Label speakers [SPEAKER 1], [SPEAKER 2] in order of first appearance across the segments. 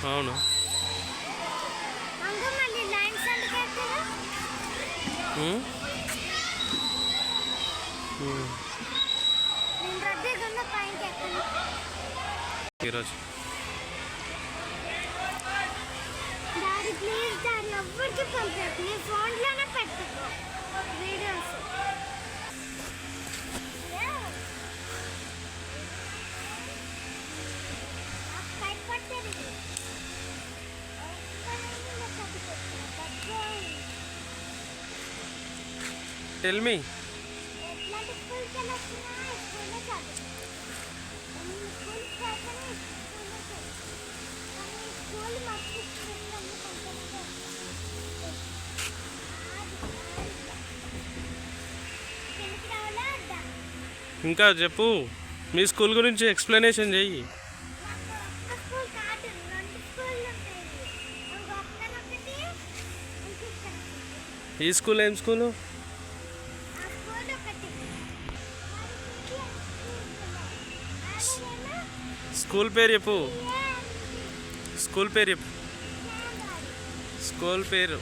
[SPEAKER 1] అవును. ఈరోజు tell me. ఇంకా చెప్పు, మీ స్కూల్ గురించి ఎక్స్ప్లెనేషన్ చెయ్యి. ఈ స్కూల్ ఏం స్కూలు? స్కూల్ పేరు చెప్పు. స్కూల్ పేరు చెప్పు. స్కూల్ పేరు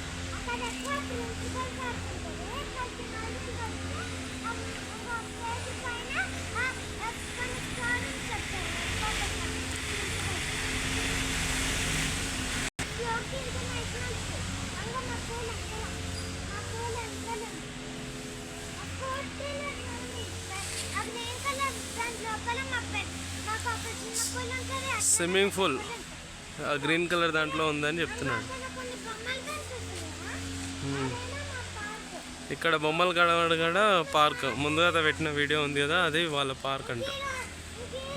[SPEAKER 1] స్విమ్మింగ్ పూల్ గ్రీన్ కలర్ దాంట్లో ఉందని చెప్తున్నాడు. ఇక్కడ బొమ్మలు కడగడ పార్క్ ముందుగా పెట్టిన వీడియో ఉంది కదా, అది వాళ్ళ పార్క్ అంట.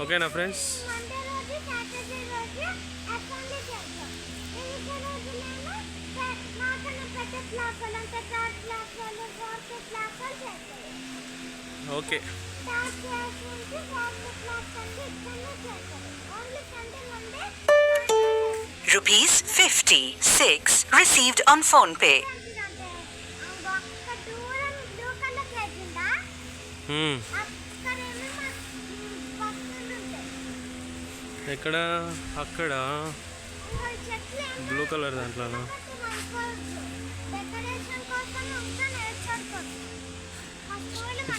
[SPEAKER 1] ఓకేనా friends? Okay.
[SPEAKER 2] ₹56 received on PhonePe.
[SPEAKER 1] ఎక్కడ? అక్కడ బ్లూ కలర్ దాంట్లో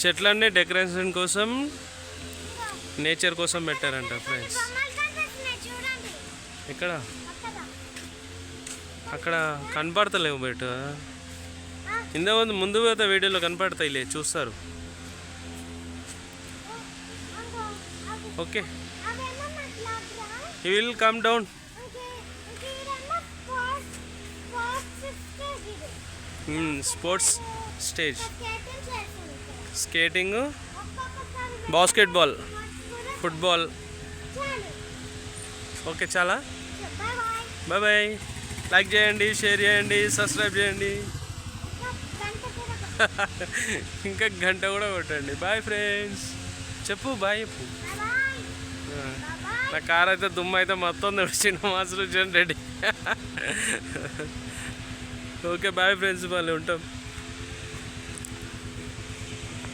[SPEAKER 1] చెట్లన్నీ డెకరేషన్ కోసం, నేచర్ కోసం పెట్టారంట ఫ్రెండ్స్. ఎక్కడ? అక్కడ కనపడతలేవు బయట. ఇంత ముందు పోతే వీడియోలో కనపడతాయిలే, చూస్తారు. Okay, he will come down. Sports stage, skating, basketball, football. Okay, చాలా. Bye bye. లైక్ చేయండి, షేర్ చేయండి, సబ్స్క్రైబ్ చేయండి. ఇంకా గంట కూడా కొట్టండి. Bye friends. చెప్పు బాయ్ చెప్పు. నా కార్ అయితే దుమ్ము అయితే మొత్తం నడిచిన master ready. Okay bye friends, వాళ్ళు ఉంటాం.